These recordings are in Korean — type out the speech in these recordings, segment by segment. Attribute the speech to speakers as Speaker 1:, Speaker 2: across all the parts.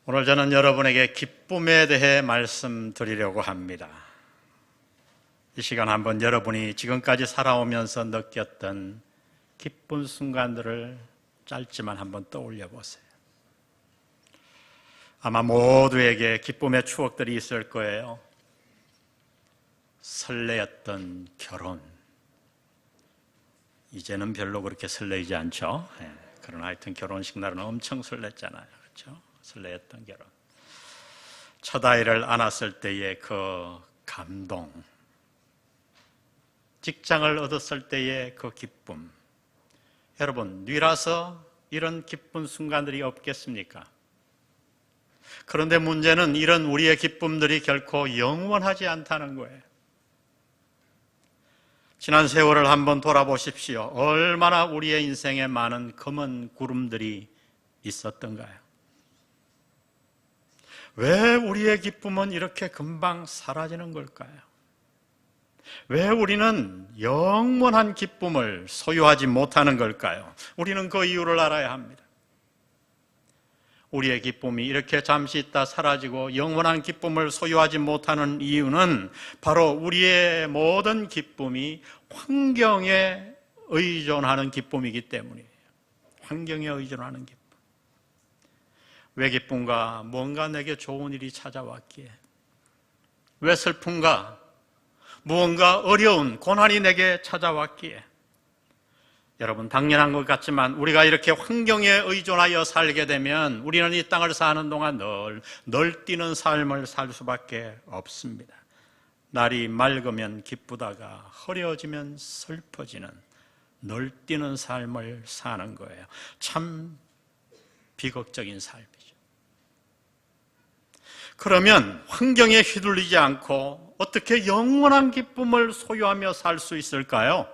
Speaker 1: 오늘 저는 여러분에게 기쁨에 대해 말씀드리려고 합니다. 이 시간 한번 여러분이 지금까지 살아오면서 느꼈던 기쁜 순간들을 짧지만 한번 떠올려 보세요. 아마 모두에게 기쁨의 추억들이 있을 거예요. 설레었던 결혼. 이제는 별로 그렇게 설레이지 않죠. 그러나 하여튼 결혼식 날은 엄청 설렜잖아요. 그렇죠? 설레었던 결혼. 첫 아이를 안았을 때의 그 감동. 직장을 얻었을 때의 그 기쁨. 여러분, 뉘라서 이런 기쁜 순간들이 없겠습니까? 그런데 문제는 이런 우리의 기쁨들이 결코 영원하지 않다는 거예요. 지난 세월을 한번 돌아보십시오. 얼마나 우리의 인생에 많은 검은 구름들이 있었던가요? 왜 우리의 기쁨은 이렇게 금방 사라지는 걸까요? 왜 우리는 영원한 기쁨을 소유하지 못하는 걸까요? 우리는 그 이유를 알아야 합니다. 우리의 기쁨이 이렇게 잠시 있다 사라지고 영원한 기쁨을 소유하지 못하는 이유는 바로 우리의 모든 기쁨이 환경에 의존하는 기쁨이기 때문이에요. 환경에 의존하는 기쁨. 왜 기쁜가? 뭔가 내게 좋은 일이 찾아왔기에. 왜 슬픈가? 무언가 어려운 고난이 내게 찾아왔기에. 여러분, 당연한 것 같지만 우리가 이렇게 환경에 의존하여 살게 되면 우리는 이 땅을 사는 동안 늘 널뛰는 삶을 살 수밖에 없습니다. 날이 맑으면 기쁘다가 흐려지면 슬퍼지는 널뛰는 삶을 사는 거예요. 참 비극적인 삶이죠. 그러면 환경에 휘둘리지 않고 어떻게 영원한 기쁨을 소유하며 살 수 있을까요?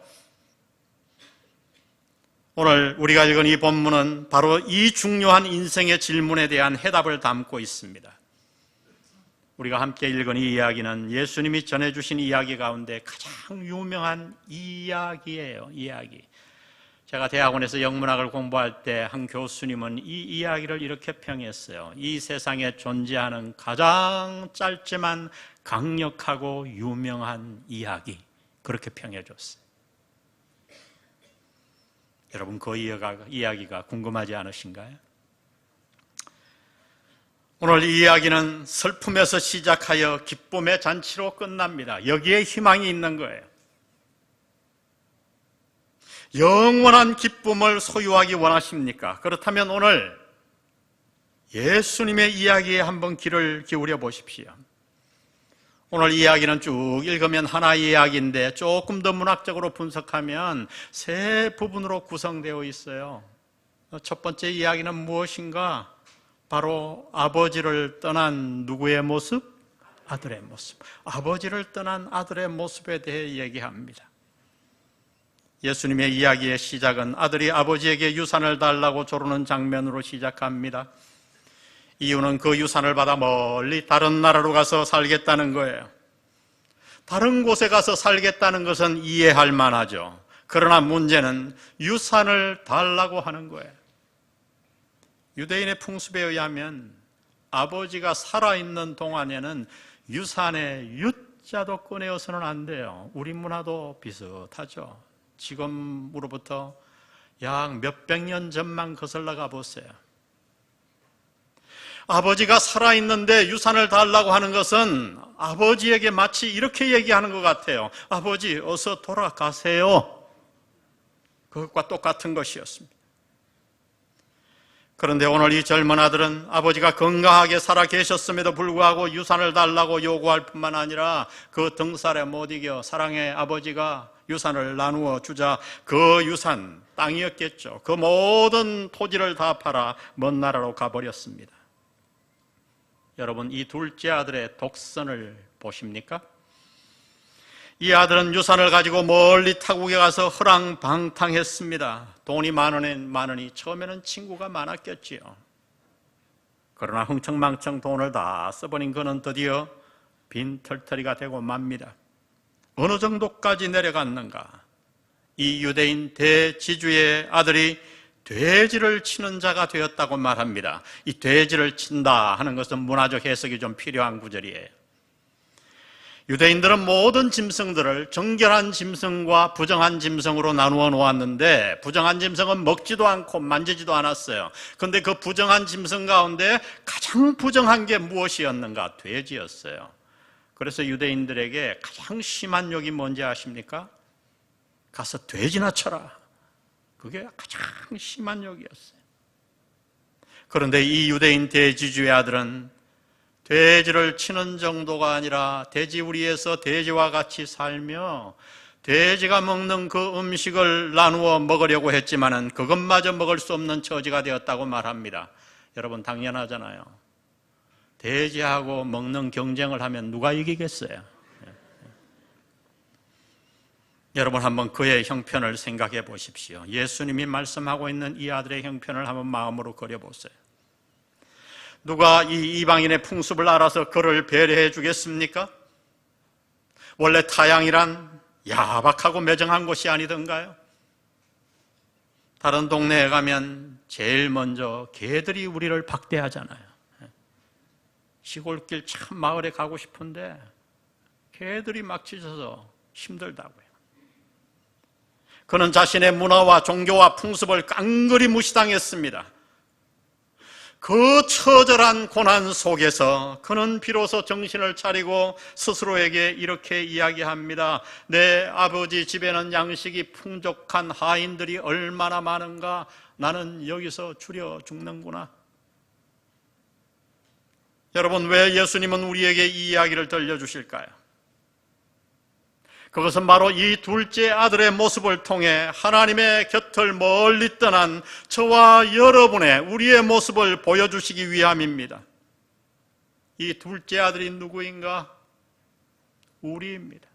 Speaker 1: 오늘 우리가 읽은 이 본문은 바로 이 중요한 인생의 질문에 대한 해답을 담고 있습니다. 우리가 함께 읽은 이 이야기는 예수님이 전해주신 이야기 가운데 가장 유명한 이야기예요. 이야기. 제가 대학원에서 영문학을 공부할 때 한 교수님은 이 이야기를 이렇게 평했어요. 이 세상에 존재하는 가장 짧지만 강력하고 유명한 이야기. 그렇게 평해줬어요. 여러분, 그 이야기가 궁금하지 않으신가요? 오늘 이 이야기는 슬픔에서 시작하여 기쁨의 잔치로 끝납니다. 여기에 희망이 있는 거예요. 영원한 기쁨을 소유하기 원하십니까? 그렇다면 오늘 예수님의 이야기에 한번 귀를 기울여 보십시오. 오늘 이야기는 쭉 읽으면 하나의 이야기인데 조금 더 문학적으로 분석하면 세 부분으로 구성되어 있어요. 첫 번째 이야기는 무엇인가? 바로 아버지를 떠난 누구의 모습? 아들의 모습. 아버지를 떠난 아들의 모습에 대해 얘기합니다. 예수님의 이야기의 시작은 아들이 아버지에게 유산을 달라고 조르는 장면으로 시작합니다. 이유는 그 유산을 받아 멀리 다른 나라로 가서 살겠다는 거예요. 다른 곳에 가서 살겠다는 것은 이해할 만하죠. 그러나 문제는 유산을 달라고 하는 거예요. 유대인의 풍습에 의하면 아버지가 살아있는 동안에는 유산의 유자도 꺼내어서는 안 돼요. 우리 문화도 비슷하죠. 지금으로부터 약 몇백 년 전만 거슬러 가보세요. 아버지가 살아있는데 유산을 달라고 하는 것은 아버지에게 마치 이렇게 얘기하는 것 같아요. 아버지, 어서 돌아가세요. 그것과 똑같은 것이었습니다. 그런데 오늘 이 젊은 아들은 아버지가 건강하게 살아 계셨음에도 불구하고 유산을 달라고 요구할 뿐만 아니라 그 등살에 못 이겨 사랑의 아버지가 유산을 나누어 주자 그 유산, 땅이었겠죠. 그 모든 토지를 다 팔아 먼 나라로 가버렸습니다. 여러분, 이 둘째 아들의 독선을 보십니까? 이 아들은 유산을 가지고 멀리 타국에 가서 허랑방탕했습니다. 돈이 많으니 처음에는 친구가 많았겠지요. 그러나 흥청망청 돈을 다 써버린 그는 드디어 빈털터리가 되고 맙니다. 어느 정도까지 내려갔는가? 이 유대인 대지주의 아들이 돼지를 치는 자가 되었다고 말합니다. 이 돼지를 친다 하는 것은 문화적 해석이 좀 필요한 구절이에요. 유대인들은 모든 짐승들을 정결한 짐승과 부정한 짐승으로 나누어 놓았는데, 부정한 짐승은 먹지도 않고 만지지도 않았어요. 그런데 그 부정한 짐승 가운데 가장 부정한 게 무엇이었는가? 돼지였어요. 그래서 유대인들에게 가장 심한 욕이 뭔지 아십니까? 가서 돼지나 쳐라. 그게 가장 심한 욕이었어요. 그런데 이 유대인 돼지주의 아들은 돼지를 치는 정도가 아니라 돼지우리에서 돼지와 같이 살며 돼지가 먹는 그 음식을 나누어 먹으려고 했지만은 그것마저 먹을 수 없는 처지가 되었다고 말합니다. 여러분, 당연하잖아요. 돼지하고 먹는 경쟁을 하면 누가 이기겠어요? 여러분, 한번 그의 형편을 생각해 보십시오. 예수님이 말씀하고 있는 이 아들의 형편을 한번 마음으로 그려보세요. 누가 이 이방인의 풍습을 알아서 그를 배려해 주겠습니까? 원래 타향이란 야박하고 매정한 곳이 아니던가요? 다른 동네에 가면 제일 먼저 개들이 우리를 박대하잖아요. 시골길 참 마을에 가고 싶은데 개들이 막 짖어서 힘들다고요. 그는 자신의 문화와 종교와 풍습을 깡그리 무시당했습니다. 그 처절한 고난 속에서 그는 비로소 정신을 차리고 스스로에게 이렇게 이야기합니다. 내 아버지 집에는 양식이 풍족한 하인들이 얼마나 많은가. 나는 여기서 줄여 죽는구나. 여러분, 왜 예수님은 우리에게 이 이야기를 들려주실까요? 그것은 바로 이 둘째 아들의 모습을 통해 하나님의 곁을 멀리 떠난 저와 여러분의, 우리의 모습을 보여주시기 위함입니다. 이 둘째 아들이 누구인가? 우리입니다.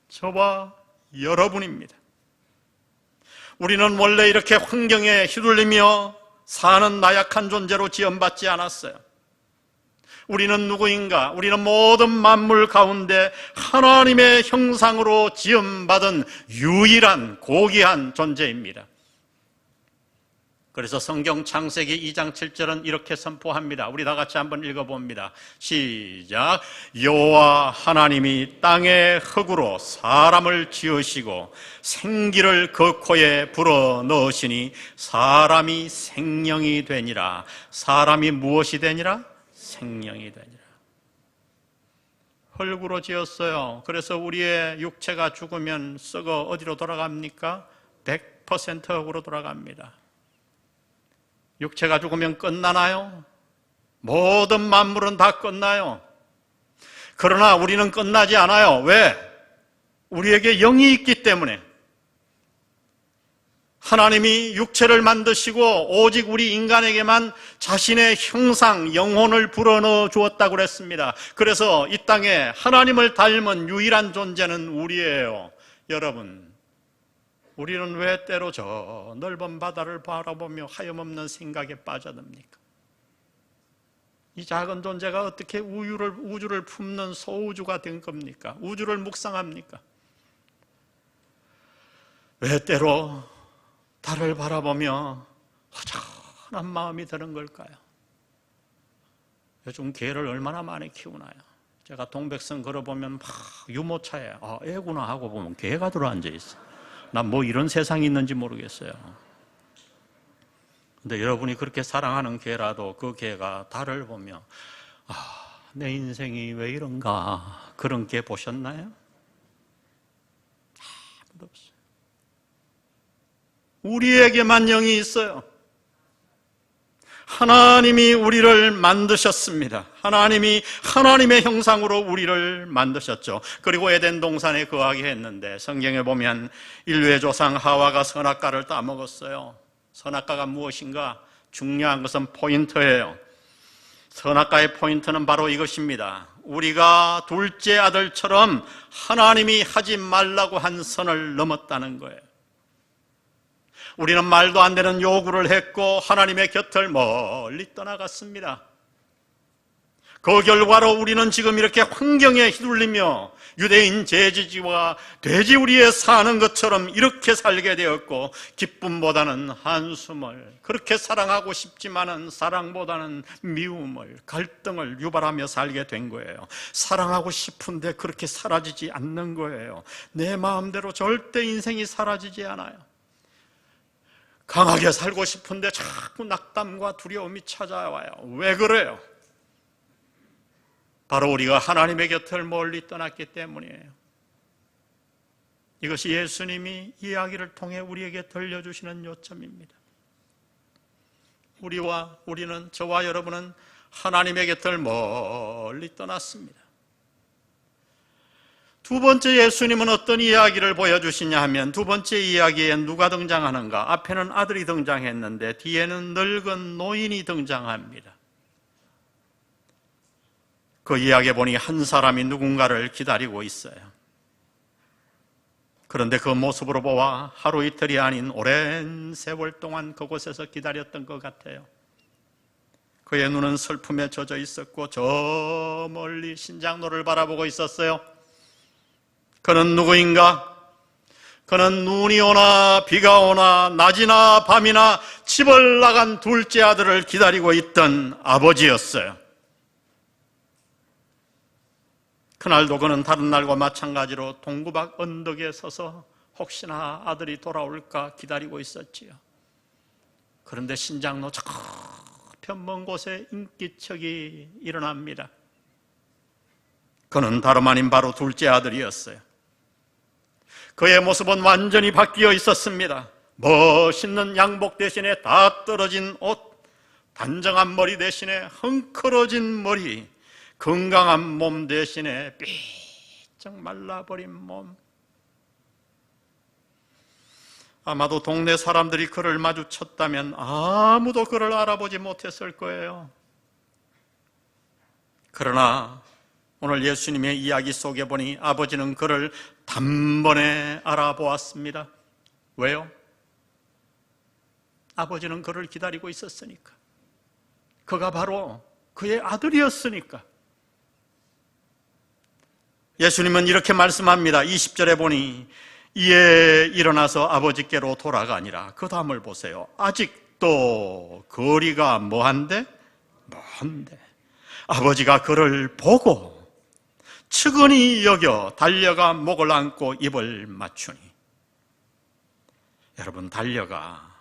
Speaker 1: 저와 여러분입니다. 우리는 원래 이렇게 환경에 휘둘리며 사는 나약한 존재로 지원받지 않았어요. 우리는 누구인가? 우리는 모든 만물 가운데 하나님의 형상으로 지음받은 유일한 고귀한 존재입니다. 그래서 성경 창세기 2장 7절은 이렇게 선포합니다. 우리 다 같이 한번 읽어봅니다. 시작. 여호와 하나님이 땅의 흙으로 사람을 지으시고 생기를 그 코에 불어넣으시니 사람이 생명이 되니라. 사람이 무엇이 되니라? 생명이 되니라. 흙으로 지었어요. 그래서 우리의 육체가 죽으면 썩어 어디로 돌아갑니까? 100% 흙으로 돌아갑니다. 육체가 죽으면 끝나나요? 모든 만물은 다 끝나요. 그러나 우리는 끝나지 않아요. 왜? 우리에게 영이 있기 때문에. 하나님이 육체를 만드시고 오직 우리 인간에게만 자신의 형상, 영혼을 불어넣어 주었다고 그랬습니다. 그래서 이 땅에 하나님을 닮은 유일한 존재는 우리예요. 여러분, 우리는 왜 때로 저 넓은 바다를 바라보며 하염없는 생각에 빠져듭니까? 이 작은 존재가 어떻게 우주를 품는 소우주가 된 겁니까? 우주를 묵상합니까? 왜 때로 달을 바라보며 허전한 마음이 드는 걸까요? 요즘 개를 얼마나 많이 키우나요? 제가 동백섬 걸어보면 막 유모차에 애구나 하고 보면 개가 들어앉아 있어. 난 뭐 이런 세상이 있는지 모르겠어요. 근데 여러분이 그렇게 사랑하는 개라도 그 개가 달을 보며 내 인생이 왜 이런가, 그런 개 보셨나요? 아무도 없어요. 우리에게만 영이 있어요. 하나님이 우리를 만드셨습니다. 하나님이 하나님의 형상으로 우리를 만드셨죠. 그리고 에덴 동산에 거하게 했는데 성경에 보면 인류의 조상 하와가 선악과를 따먹었어요. 선악과가 무엇인가? 중요한 것은 포인트예요. 선악과의 포인트는 바로 이것입니다. 우리가 둘째 아들처럼 하나님이 하지 말라고 한 선을 넘었다는 거예요. 우리는 말도 안 되는 요구를 했고 하나님의 곁을 멀리 떠나갔습니다. 그 결과로 우리는 지금 이렇게 환경에 휘둘리며 유대인 제지지와 돼지우리에 사는 것처럼 이렇게 살게 되었고, 기쁨보다는 한숨을, 그렇게 사랑하고 싶지만은 사랑보다는 미움을, 갈등을 유발하며 살게 된 거예요. 사랑하고 싶은데 그렇게 사라지지 않는 거예요. 내 마음대로 절대 인생이 사라지지 않아요. 강하게 살고 싶은데 자꾸 낙담과 두려움이 찾아와요. 왜 그래요? 바로 우리가 하나님의 곁을 멀리 떠났기 때문이에요. 이것이 예수님이 이야기를 통해 우리에게 들려주시는 요점입니다. 우리는, 저와 여러분은 하나님의 곁을 멀리 떠났습니다. 두 번째, 예수님은 어떤 이야기를 보여주시냐 하면, 두 번째 이야기에 누가 등장하는가? 앞에는 아들이 등장했는데 뒤에는 늙은 노인이 등장합니다. 그 이야기에 보니 한 사람이 누군가를 기다리고 있어요. 그런데 그 모습으로 보아 하루 이틀이 아닌 오랜 세월 동안 그곳에서 기다렸던 것 같아요. 그의 눈은 슬픔에 젖어 있었고 저 멀리 신장로를 바라보고 있었어요. 그는 누구인가? 그는 눈이 오나 비가 오나 낮이나 밤이나 집을 나간 둘째 아들을 기다리고 있던 아버지였어요. 그날도 그는 다른 날과 마찬가지로 동구박 언덕에 서서 혹시나 아들이 돌아올까 기다리고 있었지요. 그런데 신장로 저편 먼 곳에 인기척이 일어납니다. 그는 다름 아닌 바로 둘째 아들이었어요. 그의 모습은 완전히 바뀌어 있었습니다. 멋있는 양복 대신에 다 떨어진 옷, 단정한 머리 대신에 헝클어진 머리, 건강한 몸 대신에 삐쩍 말라버린 몸. 아마도 동네 사람들이 그를 마주쳤다면 아무도 그를 알아보지 못했을 거예요. 그러나 오늘 예수님의 이야기 속에 보니 아버지는 그를 단번에 알아보았습니다. 왜요? 아버지는 그를 기다리고 있었으니까. 그가 바로 그의 아들이었으니까. 예수님은 이렇게 말씀합니다. 20절에 보니 이에 일어나서 아버지께로 돌아가니라. 그 다음을 보세요. 아직도 거리가 뭐한데? 먼데. 아버지가 그를 보고 측은히 여겨 달려가 목을 안고 입을 맞추니. 여러분, 달려가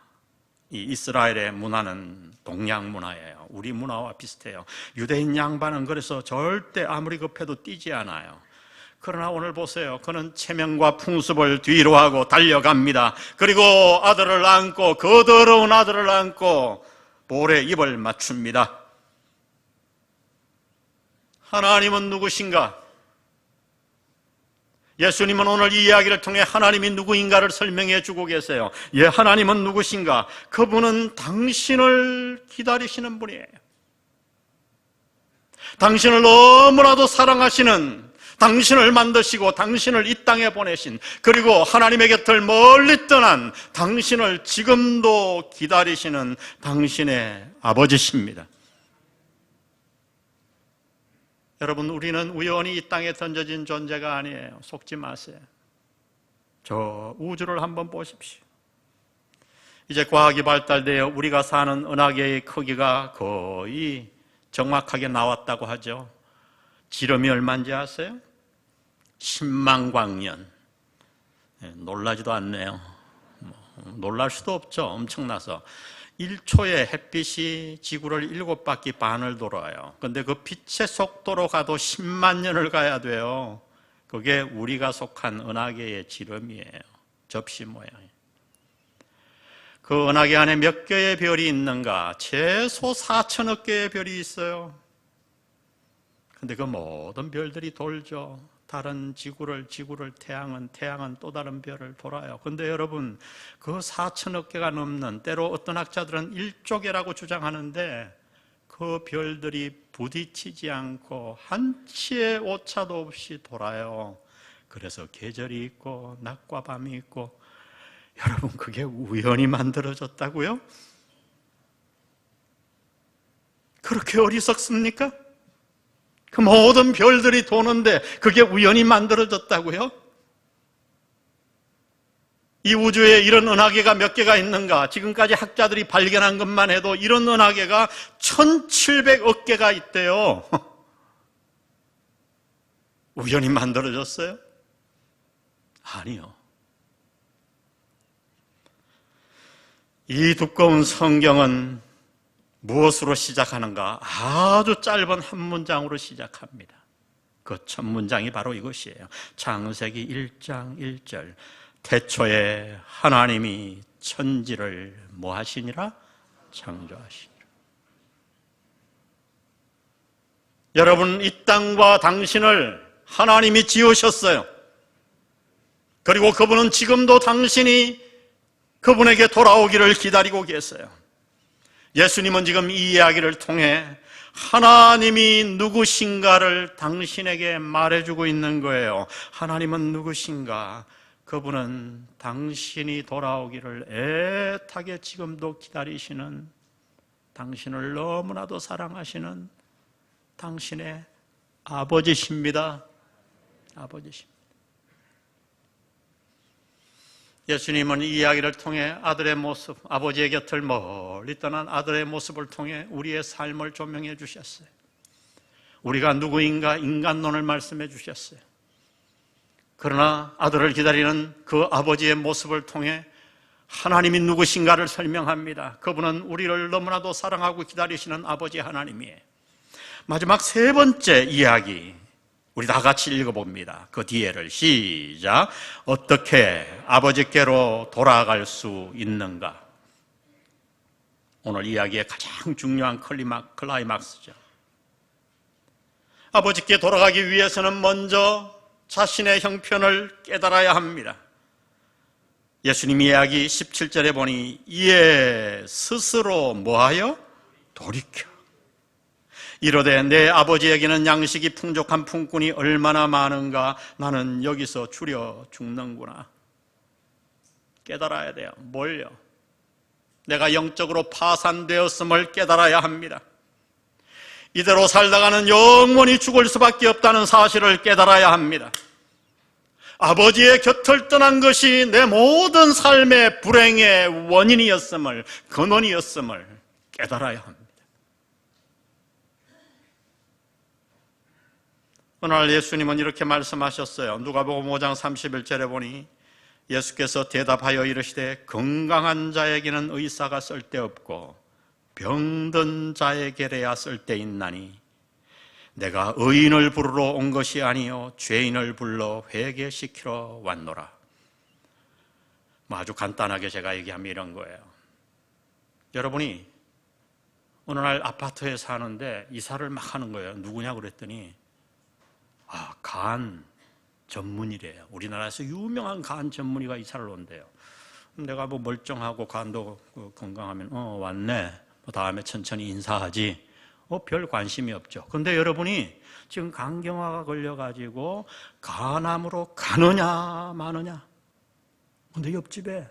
Speaker 1: 이 이스라엘의 문화는 동양 문화예요. 우리 문화와 비슷해요. 유대인 양반은 그래서 절대 아무리 급해도 뛰지 않아요. 그러나 오늘 보세요. 그는 체면과 풍습을 뒤로 하고 달려갑니다. 그리고 아들을 안고, 그 더러운 아들을 안고 볼에 입을 맞춥니다. 하나님은 누구신가? 예수님은 오늘 이 이야기를 통해 하나님이 누구인가를 설명해 주고 계세요. 예, 하나님은 누구신가? 그분은 당신을 기다리시는 분이에요. 당신을 너무나도 사랑하시는, 당신을 만드시고 당신을 이 땅에 보내신, 그리고 하나님의 곁을 멀리 떠난 당신을 지금도 기다리시는 당신의 아버지십니다. 여러분, 우리는 우연히 이 땅에 던져진 존재가 아니에요. 속지 마세요. 저 우주를 한번 보십시오. 이제 과학이 발달되어 우리가 사는 은하계의 크기가 거의 정확하게 나왔다고 하죠. 지름이 얼마인지 아세요? 10만 광년. 놀라지도 않네요. 놀랄 수도 없죠. 엄청나서. 1초에 햇빛이 지구를 7바퀴 반을 돌아요. 그런데 그 빛의 속도로 가도 10만 년을 가야 돼요. 그게 우리가 속한 은하계의 지름이에요. 접시 모양이에요. 그 은하계 안에 몇 개의 별이 있는가? 최소 4천억 개의 별이 있어요. 그런데 그 모든 별들이 돌죠. 다른 지구를, 태양은 또 다른 별을 돌아요. 그런데 여러분, 그 4천억 개가 넘는, 때로 어떤 학자들은 1조 개라고 주장하는데 그 별들이 부딪히지 않고 한치의 오차도 없이 돌아요. 그래서 계절이 있고 낮과 밤이 있고. 여러분, 그게 우연히 만들어졌다고요? 그렇게 어리석습니까? 그 모든 별들이 도는데 그게 우연히 만들어졌다고요? 이 우주에 이런 은하계가 몇 개가 있는가? 지금까지 학자들이 발견한 것만 해도 이런 은하계가 1700억 개가 있대요. 우연히 만들어졌어요? 아니요. 이 두꺼운 성경은 무엇으로 시작하는가? 아주 짧은 한 문장으로 시작합니다. 그 첫 문장이 바로 이것이에요. 창세기 1장 1절. 태초에 하나님이 천지를 뭐 하시니라? 창조하시니라. 여러분, 이 땅과 당신을 하나님이 지으셨어요. 그리고 그분은 지금도 당신이 그분에게 돌아오기를 기다리고 계세요. 예수님은 지금 이 이야기를 통해 하나님이 누구신가를 당신에게 말해주고 있는 거예요. 하나님은 누구신가? 그분은 당신이 돌아오기를 애타게 지금도 기다리시는, 당신을 너무나도 사랑하시는 당신의 아버지십니다. 아버지십니다. 예수님은 이 이야기를 통해 아들의 모습, 아버지의 곁을 멀리 떠난 아들의 모습을 통해 우리의 삶을 조명해 주셨어요. 우리가 누구인가 인간론을 말씀해 주셨어요. 그러나 아들을 기다리는 그 아버지의 모습을 통해 하나님이 누구신가를 설명합니다. 그분은 우리를 너무나도 사랑하고 기다리시는 아버지 하나님이에요. 마지막 세 번째 이야기, 우리 다 같이 읽어봅니다. 그 뒤에를 시작. 어떻게 아버지께로 돌아갈 수 있는가? 오늘 이야기의 가장 중요한 클라이막스죠. 아버지께 돌아가기 위해서는 먼저 자신의 형편을 깨달아야 합니다. 예수님 이야기 17절에 보니 이에 스스로 뭐하여? 돌이켜 이르되 내 아버지에게는 양식이 풍족한 품꾼이 얼마나 많은가, 나는 여기서 줄여 죽는구나. 깨달아야 돼요. 뭘요? 내가 영적으로 파산되었음을 깨달아야 합니다. 이대로 살다가는 영원히 죽을 수밖에 없다는 사실을 깨달아야 합니다. 아버지의 곁을 떠난 것이 내 모든 삶의 불행의 원인이었음을, 근원이었음을 깨달아야 합니다. 어느 날 예수님은 이렇게 말씀하셨어요. 누가복음 5장 31절에 보니 예수께서 대답하여 이르시되 건강한 자에게는 의사가 쓸데없고 병든 자에게래야 쓸데있나니 내가 의인을 부르러 온 것이 아니요 죄인을 불러 회개시키러 왔노라. 아주 간단하게 제가 얘기하면 이런 거예요. 여러분이 어느 날 아파트에 사는데 이사를 막 하는 거예요. 누구냐고 그랬더니 간 전문의래요. 우리나라에서 유명한 간 전문의가 이사를 온대요. 내가 뭐 멀쩡하고 간도 건강하면 왔네, 다음에 천천히 인사하지, 별 관심이 없죠. 그런데 여러분이 지금 간경화가 걸려가지고 간암으로 가느냐 마느냐. 근데 옆집에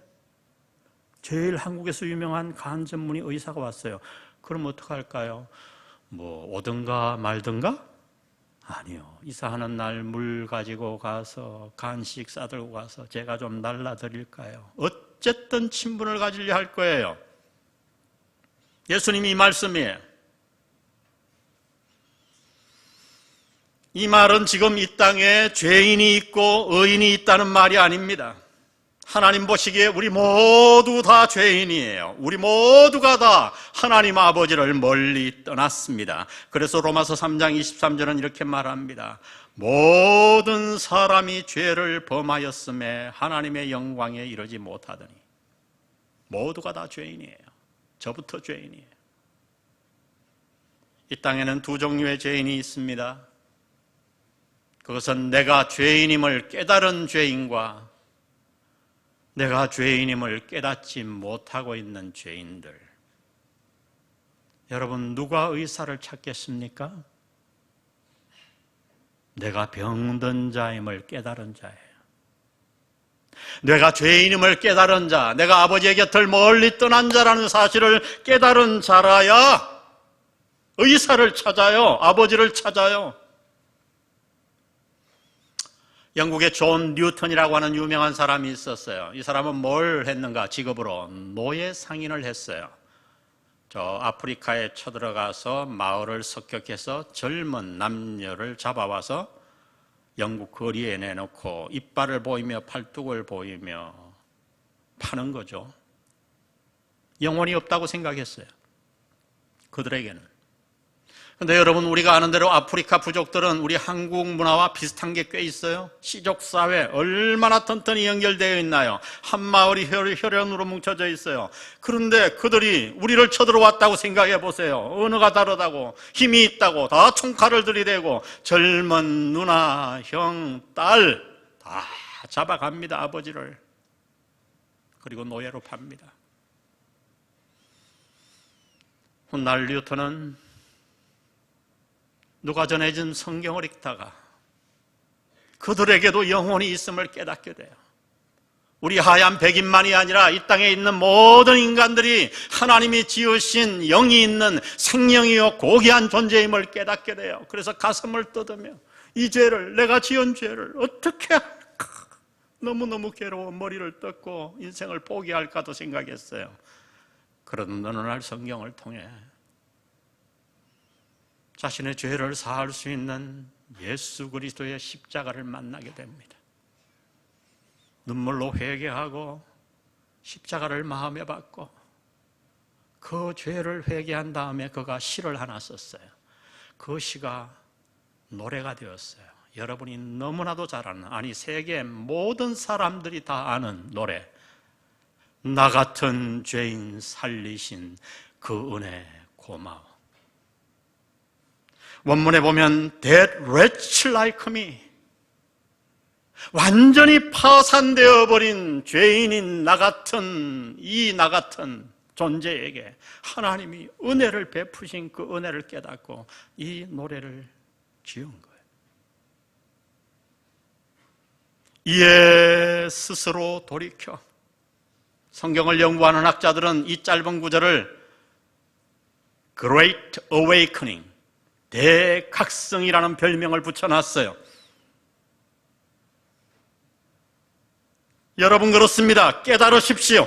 Speaker 1: 제일 한국에서 유명한 간 전문의 의사가 왔어요. 그럼 어떡할까요? 뭐 오든가 말든가? 아니요. 이사하는 날 물 가지고 가서 간식 싸들고 가서 제가 좀 날라드릴까요? 어쨌든 친분을 가지려 할 거예요. 예수님이 이 말씀이에요. 이 말은 지금 이 땅에 죄인이 있고 의인이 있다는 말이 아닙니다. 하나님 보시기에 우리 모두 다 죄인이에요. 우리 모두가 다 하나님 아버지를 멀리 떠났습니다. 그래서 로마서 3장 23절은 이렇게 말합니다. 모든 사람이 죄를 범하였음에 하나님의 영광에 이르지 못하더니. 모두가 다 죄인이에요. 저부터 죄인이에요. 이 땅에는 두 종류의 죄인이 있습니다. 그것은 내가 죄인임을 깨달은 죄인과 내가 죄인임을 깨닫지 못하고 있는 죄인들. 여러분, 누가 의사를 찾겠습니까? 내가 병든 자임을 깨달은 자예요. 내가 죄인임을 깨달은 자, 내가 아버지의 곁을 멀리 떠난 자라는 사실을 깨달은 자라야 의사를 찾아요. 아버지를 찾아요. 영국의 존 뉴턴이라고 하는 유명한 사람이 있었어요. 이 사람은 뭘 했는가? 직업으로 노예 상인을 했어요. 저 아프리카에 쳐들어가서 마을을 습격해서 젊은 남녀를 잡아와서 영국 거리에 내놓고 이빨을 보이며 팔뚝을 보이며 파는 거죠. 영혼이 없다고 생각했어요, 그들에게는. 그런데 여러분, 우리가 아는 대로 아프리카 부족들은 우리 한국 문화와 비슷한 게 꽤 있어요. 시족사회 얼마나 튼튼히 연결되어 있나요? 한 마을이 혈연으로 뭉쳐져 있어요. 그런데 그들이 우리를 쳐들어왔다고 생각해 보세요. 언어가 다르다고, 힘이 있다고 다 총칼을 들이대고 젊은 누나, 형, 딸 다 잡아갑니다, 아버지를. 그리고 노예로 팝니다. 훗날 뉴턴은 누가 전해진 성경을 읽다가 그들에게도 영혼이 있음을 깨닫게 돼요. 우리 하얀 백인만이 아니라 이 땅에 있는 모든 인간들이 하나님이 지으신 영이 있는 생명이요 고귀한 존재임을 깨닫게 돼요. 그래서 가슴을 뜯으며 이 죄를, 내가 지은 죄를 어떻게 할까? 너무너무 괴로워 머리를 뜯고 인생을 포기할까도 생각했어요. 그러던 어느 날 성경을 통해 자신의 죄를 사할 수 있는 예수 그리스도의 십자가를 만나게 됩니다. 눈물로 회개하고 십자가를 마음에 받고 그 죄를 회개한 다음에 그가 시를 하나 썼어요. 그 시가 노래가 되었어요. 여러분이 너무나도 잘 아는, 아니 세계 모든 사람들이 다 아는 노래, 나 같은 죄인 살리신 그 은혜 고마워. 원문에 보면 That wretch like me, 완전히 파산되어 버린 죄인인 나 같은 존재에게 하나님이 은혜를 베푸신 그 은혜를 깨닫고 이 노래를 지은 거예요. 이에 스스로 돌이켜. 성경을 연구하는 학자들은 이 짧은 구절을 Great Awakening, 대각성이라는 별명을 붙여놨어요. 여러분, 그렇습니다. 깨달으십시오.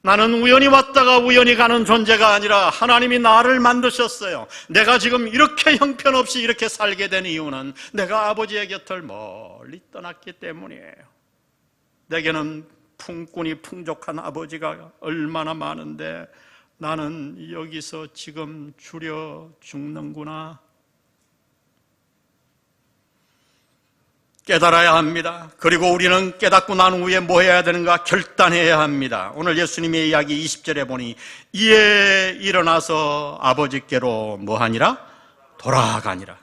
Speaker 1: 나는 우연히 왔다가 우연히 가는 존재가 아니라 하나님이 나를 만드셨어요. 내가 지금 이렇게 형편없이 이렇게 살게 된 이유는 내가 아버지의 곁을 멀리 떠났기 때문이에요. 내게는 품꾼이 풍족한 아버지가 얼마나 많은데 나는 여기서 지금 줄여 죽는구나. 깨달아야 합니다. 그리고 우리는 깨닫고 난 후에 뭐 해야 되는가? 결단해야 합니다. 오늘 예수님의 이야기 20절에 보니 이에 일어나서 아버지께로 뭐하니라? 돌아가니라.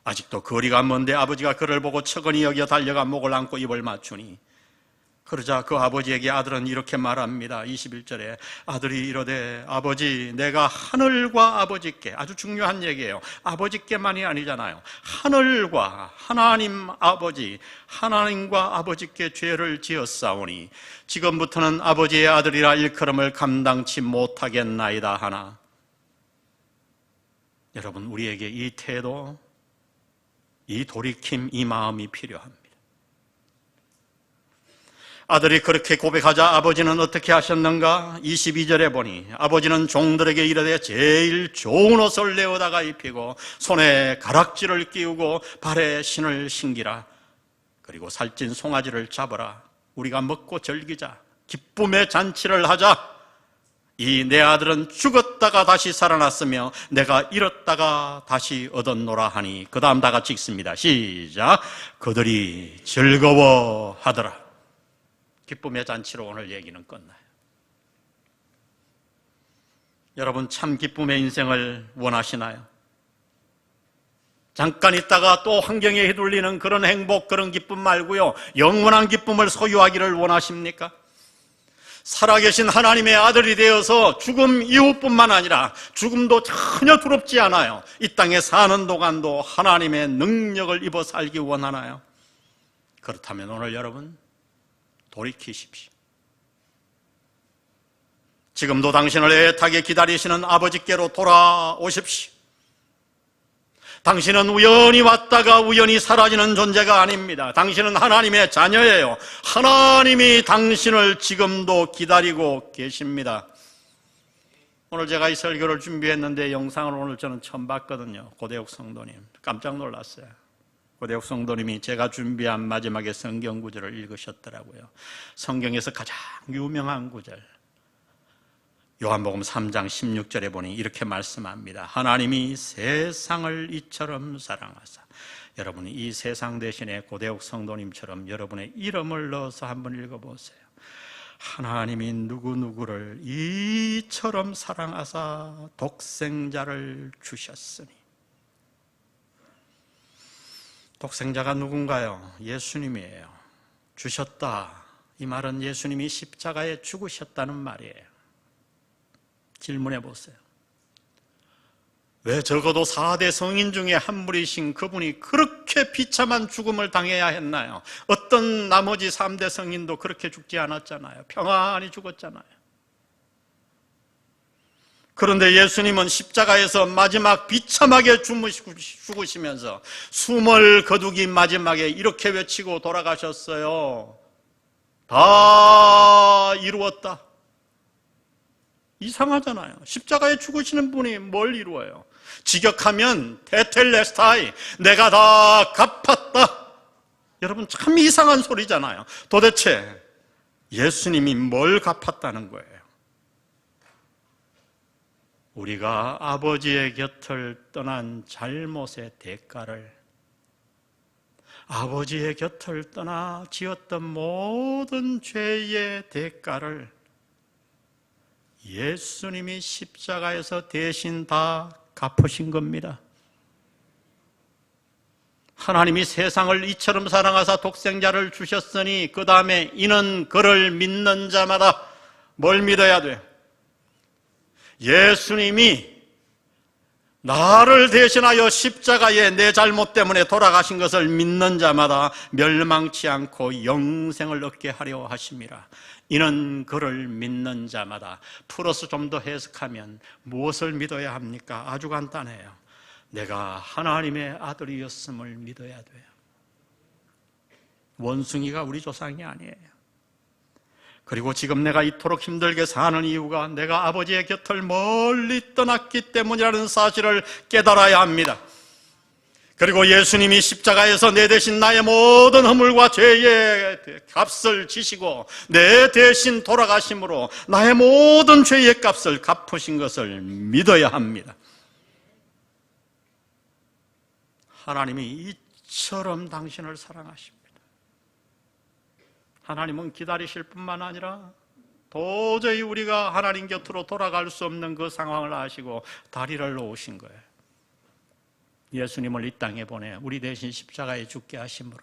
Speaker 1: 아직도 거리가 먼데 아버지가 그를 보고 척은히 여겨 달려가 목을 안고 입을 맞추니, 그러자 그 아버지에게 아들은 이렇게 말합니다. 21절에 아들이 이르되 아버지, 내가 하늘과 아버지께, 아주 중요한 얘기예요. 아버지께만이 아니잖아요. 하늘과 하나님 아버지, 하나님과 아버지께 죄를 지었사오니 지금부터는 아버지의 아들이라 일컬음을 감당치 못하겠나이다 하나. 여러분, 우리에게 이 태도, 이 돌이킴, 이 마음이 필요합니다. 아들이 그렇게 고백하자 아버지는 어떻게 하셨는가? 22절에 보니 아버지는 종들에게 이르되 제일 좋은 옷을 내어다가 입히고 손에 가락지를 끼우고 발에 신을 신기라. 그리고 살찐 송아지를 잡아라. 우리가 먹고 즐기자. 기쁨의 잔치를 하자. 이 내 아들은 죽었다가 다시 살아났으며 내가 잃었다가 다시 얻었노라 하니, 그 다음 다 같이 읽습니다. 시작. 그들이 즐거워하더라. 기쁨의 잔치로 오늘 얘기는 끝나요. 여러분, 참 기쁨의 인생을 원하시나요? 잠깐 있다가 또 환경에 휘둘리는 그런 행복, 그런 기쁨 말고요, 영원한 기쁨을 소유하기를 원하십니까? 살아계신 하나님의 아들이 되어서 죽음 이후뿐만 아니라 죽음도 전혀 두렵지 않아요. 이 땅에 사는 동안도 하나님의 능력을 입어 살기 원하나요? 그렇다면 오늘 여러분 돌이키십시오. 지금도 당신을 애타게 기다리시는 아버지께로 돌아오십시오. 당신은 우연히 왔다가 우연히 사라지는 존재가 아닙니다. 당신은 하나님의 자녀예요. 하나님이 당신을 지금도 기다리고 계십니다. 오늘 제가 이 설교를 준비했는데 영상을 오늘 저는 처음 봤거든요. 고대욱 성도님. 깜짝 놀랐어요. 고대욱 성도님이 제가 준비한 마지막에 성경 구절을 읽으셨더라고요. 성경에서 가장 유명한 구절, 요한복음 3장 16절에 보니 이렇게 말씀합니다. 하나님이 세상을 이처럼 사랑하사. 여러분이 이 세상 대신에 고대욱 성도님처럼 여러분의 이름을 넣어서 한번 읽어보세요. 하나님이 누구누구를 이처럼 사랑하사 독생자를 주셨으니. 독생자가 누군가요? 예수님이에요. 주셨다. 이 말은 예수님이 십자가에 죽으셨다는 말이에요. 질문해 보세요. 왜 적어도 4대 성인 중에 한 분이신 그분이 그렇게 비참한 죽음을 당해야 했나요? 어떤 나머지 3대 성인도 그렇게 죽지 않았잖아요. 평안히 죽었잖아요. 그런데 예수님은 십자가에서 마지막 비참하게 죽으시면서 숨을 거두기 마지막에 이렇게 외치고 돌아가셨어요. 다 이루었다. 이상하잖아요. 십자가에 죽으시는 분이 뭘 이루어요? 직역하면 테텔레스타이, 내가 다 갚았다. 여러분 참 이상한 소리잖아요. 도대체 예수님이 뭘 갚았다는 거예요? 우리가 아버지의 곁을 떠난 잘못의 대가를, 아버지의 곁을 떠나 지었던 모든 죄의 대가를 예수님이 십자가에서 대신 다 갚으신 겁니다. 하나님이 세상을 이처럼 사랑하사 독생자를 주셨으니 그 다음에 이는 그를 믿는 자마다 뭘 믿어야 돼요? 예수님이 나를 대신하여 십자가에 내 잘못 때문에 돌아가신 것을 믿는 자마다 멸망치 않고 영생을 얻게 하려 하심이라. 이는 그를 믿는 자마다. 풀어서 좀 더 해석하면 무엇을 믿어야 합니까? 아주 간단해요. 내가 하나님의 아들이었음을 믿어야 돼요. 원숭이가 우리 조상이 아니에요. 그리고 지금 내가 이토록 힘들게 사는 이유가 내가 아버지의 곁을 멀리 떠났기 때문이라는 사실을 깨달아야 합니다. 그리고 예수님이 십자가에서 내 대신 나의 모든 허물과 죄의 값을 지시고 내 대신 돌아가심으로 나의 모든 죄의 값을 갚으신 것을 믿어야 합니다. 하나님이 이처럼 당신을 사랑하십니다. 하나님은 기다리실 뿐만 아니라 도저히 우리가 하나님 곁으로 돌아갈 수 없는 그 상황을 아시고 다리를 놓으신 거예요. 예수님을 이 땅에 보내 우리 대신 십자가에 죽게 하심으로.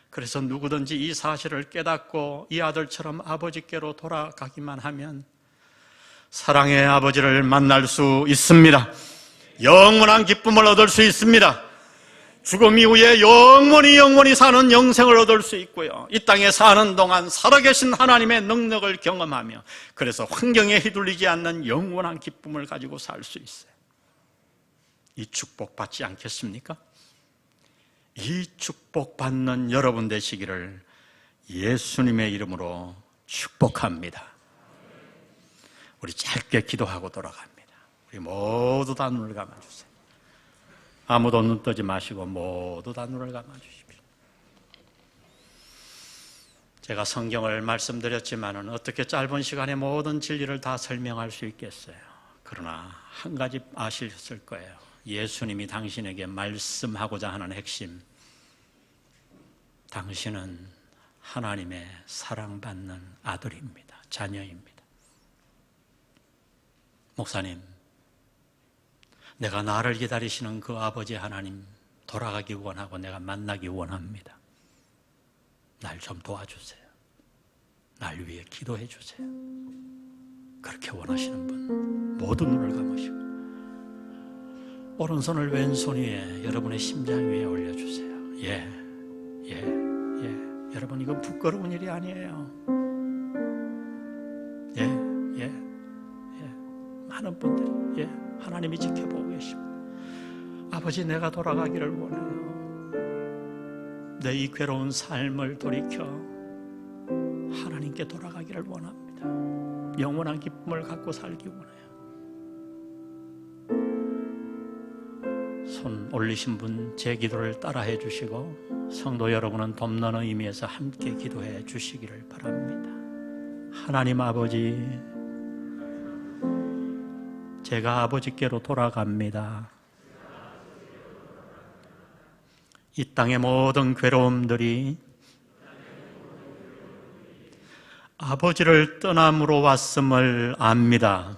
Speaker 1: 그래서 누구든지 이 사실을 깨닫고 이 아들처럼 아버지께로 돌아가기만 하면 사랑의 아버지를 만날 수 있습니다. 영원한 기쁨을 얻을 수 있습니다. 죽음 이후에 영원히 사는 영생을 얻을 수 있고요. 이 땅에 사는 동안 살아계신 하나님의 능력을 경험하며 그래서 환경에 휘둘리지 않는 영원한 기쁨을 가지고 살 수 있어요. 이 축복 받지 않겠습니까? 이 축복 받는 여러분 되시기를 예수님의 이름으로 축복합니다. 우리 짧게 기도하고 돌아갑니다. 우리 모두 다 눈을 감아주세요. 아무도 눈 뜨지 마시고 모두 다 눈을 감아주십시오. 제가 성경을 말씀드렸지만은 어떻게 짧은 시간에 모든 진리를 다 설명할 수 있겠어요? 그러나 한 가지 아셨을 거예요. 예수님이 당신에게 말씀하고자 하는 핵심, 당신은 하나님의 사랑받는 아들입니다. 자녀입니다. 목사님, 내가 나를 기다리시는 그 아버지 하나님 돌아가기 원하고 내가 만나기 원합니다. 날 좀 도와주세요. 날 위해 기도해 주세요. 그렇게 원하시는 분 모두 눈을 감으시고 오른손을 왼손 위에 여러분의 심장 위에 올려주세요. 예. 여러분 이건 부끄러운 일이 아니에요. 예. 많은 분들 하나님이 지켜보고 계십니다. 아버지, 내가 돌아가기를 원해요. 내 이 괴로운 삶을 돌이켜 하나님께 돌아가기를 원합니다. 영원한 기쁨을 갖고 살기 원해요. 손 올리신 분 제 기도를 따라해 주시고 성도 여러분은 돕는 의미에서 함께 기도해 주시기를 바랍니다. 하나님 아버지, 제가 아버지께로 돌아갑니다. 이 땅의 모든 괴로움들이 아버지를 떠남으로 왔음을 압니다.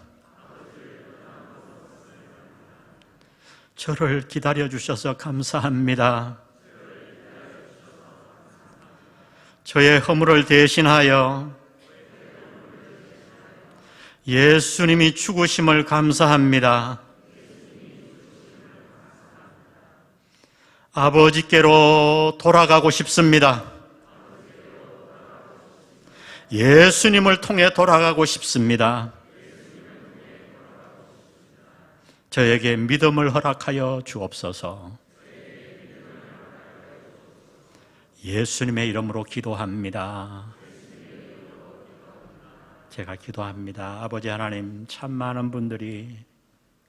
Speaker 1: 저를 기다려 주셔서 감사합니다. 저의 허물을 대신하여 예수님이 죽으심을 감사합니다. 아버지께로 돌아가고 싶습니다. 예수님을 통해 돌아가고 싶습니다. 저에게 믿음을 허락하여 주옵소서. 예수님의 이름으로 기도합니다. 제가 기도합니다. 아버지 하나님, 참 많은 분들이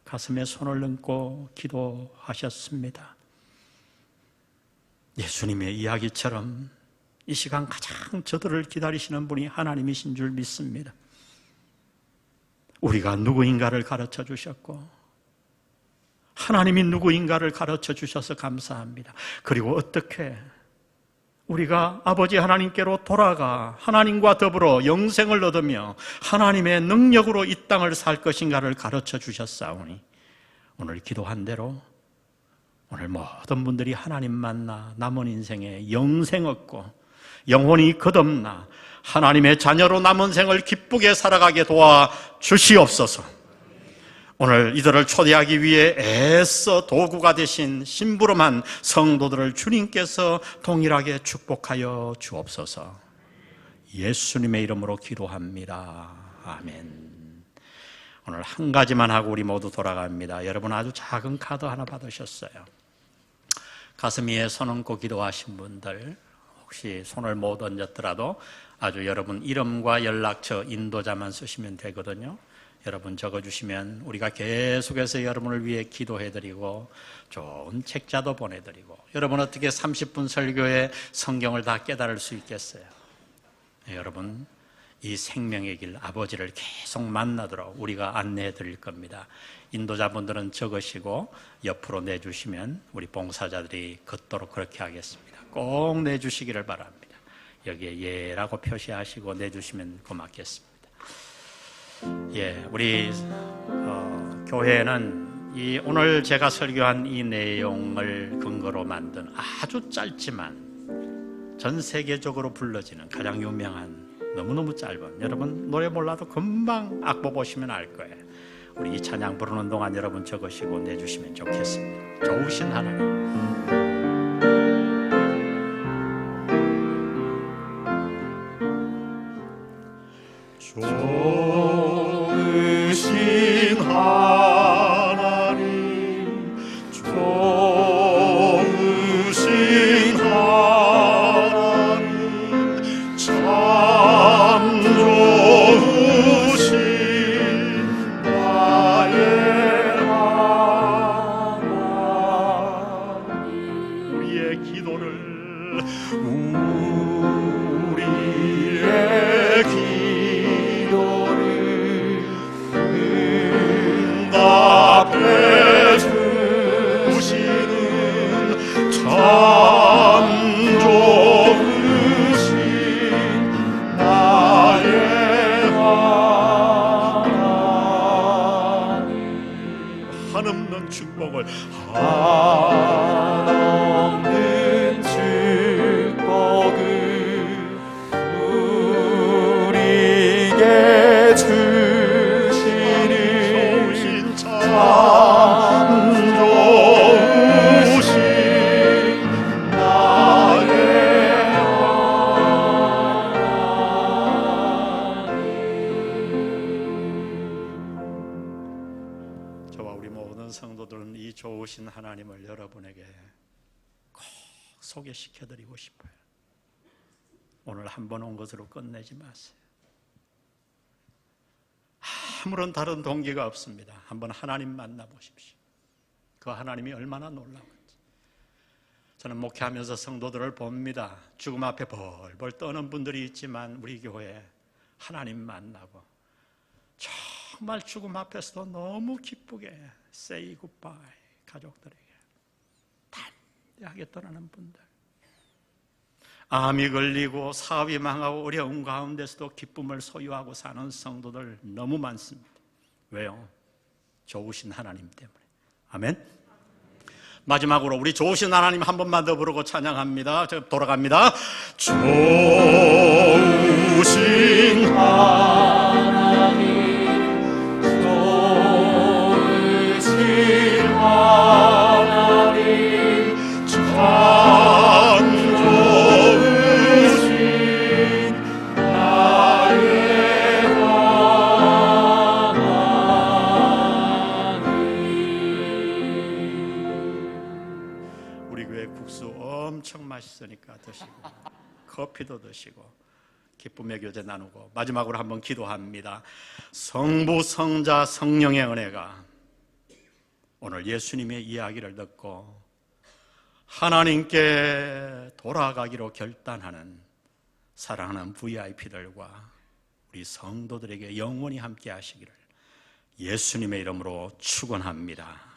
Speaker 1: 가슴에 손을 얹고 기도하셨습니다. 예수님의 이야기처럼 이 시간 가장 저들을 기다리시는 분이 하나님이신 줄 믿습니다. 우리가 누구인가를 가르쳐 주셨고 하나님이 누구인가를 가르쳐 주셔서 감사합니다. 그리고 어떻게 우리가 아버지 하나님께로 돌아가 하나님과 더불어 영생을 얻으며 하나님의 능력으로 이 땅을 살 것인가를 가르쳐 주셨사오니 오늘 기도한 대로 오늘 모든 분들이 하나님 만나 남은 인생에 영생 얻고 영혼이 거듭나 하나님의 자녀로 남은 생을 기쁘게 살아가게 도와 주시옵소서. 오늘 이들을 초대하기 위해 애써 도구가 되신 심부름한 성도들을 주님께서 동일하게 축복하여 주옵소서. 예수님의 이름으로 기도합니다. 아멘. 오늘 한 가지만 하고 우리 모두 돌아갑니다. 여러분 아주 작은 카드 하나 받으셨어요. 가슴 위에 손 얹고 기도하신 분들, 혹시 손을 못 얹었더라도 아주 여러분 이름과 연락처, 인도자만 쓰시면 되거든요. 여러분 적어주시면 우리가 계속해서 여러분을 위해 기도해드리고 좋은 책자도 보내드리고, 여러분 어떻게 30분 설교에 성경을 다 깨달을 수 있겠어요? 여러분 이 생명의 길 아버지를 계속 만나도록 우리가 안내해 드릴 겁니다. 인도자분들은 적으시고 옆으로 내주시면 우리 봉사자들이 걷도록 그렇게 하겠습니다. 꼭 내주시기를 바랍니다. 여기에 예라고 표시하시고 내주시면 고맙겠습니다. 예, 우리 교회는 오늘 제가 설교한 이 내용을 근거로 만든 아주 짧지만 전 세계적으로 불러지는 가장 유명한, 너무너무 짧은, 여러분 노래 몰라도 금방 악보 보시면 알 거예요. 우리 이 찬양 부르는 동안 여러분 적으시고 내주시면 좋겠습니다. 좋으신 하나님, 좋으신 하나님, 좋으신 하나님, 참 좋으신 나의 하나님. 우리의 기도를, 우리의 기도를 응답해 주시는 참 좋으신 나의 하나님. 한없는 축복을, 한없는 축복을 우리에게 주시니 참 좋으신 나의 하나님. 저와 우리 모든 사랑하는 성도들은 이 좋으신 하나님을 여러분에게 꼭 소개시켜드리고 싶어요. 오늘 한 번 온 것으로 끝내지 마세요. 아무런 다른 동기가 없습니다. 한번 하나님 만나보십시오. 그 하나님이 얼마나 놀라운지. 저는 목회하면서 성도들을 봅니다. 죽음 앞에 벌벌 떠는 분들이 있지만 우리 교회에 하나님 만나고 정말 죽음 앞에서도 너무 기쁘게 say goodbye 가족들에게 담대하게 떠나는 분들, 암이 걸리고 사업이 망하고 어려운 가운데서도 기쁨을 소유하고 사는 성도들 너무 많습니다. 왜요? 좋으신 하나님 때문에. 아멘. 마지막으로 우리 좋으신 하나님 한 번만 더 부르고 찬양합니다. 저 돌아갑니다. 좋으신 하나님, 좋으신 하나님, 참 좋으신 나의 하나님. 우리 교회 국수 엄청 맛있으니까 드시고 커피도 드시고 기쁨의 교제 나누고 마지막으로 한번 기도합니다. 성부, 성자, 성령의 은혜가 오늘 예수님의 이야기를 듣고 하나님께 돌아가기로 결단하는 사랑하는 VIP들과 우리 성도들에게 영원히 함께 하시기를 예수님의 이름으로 축원합니다.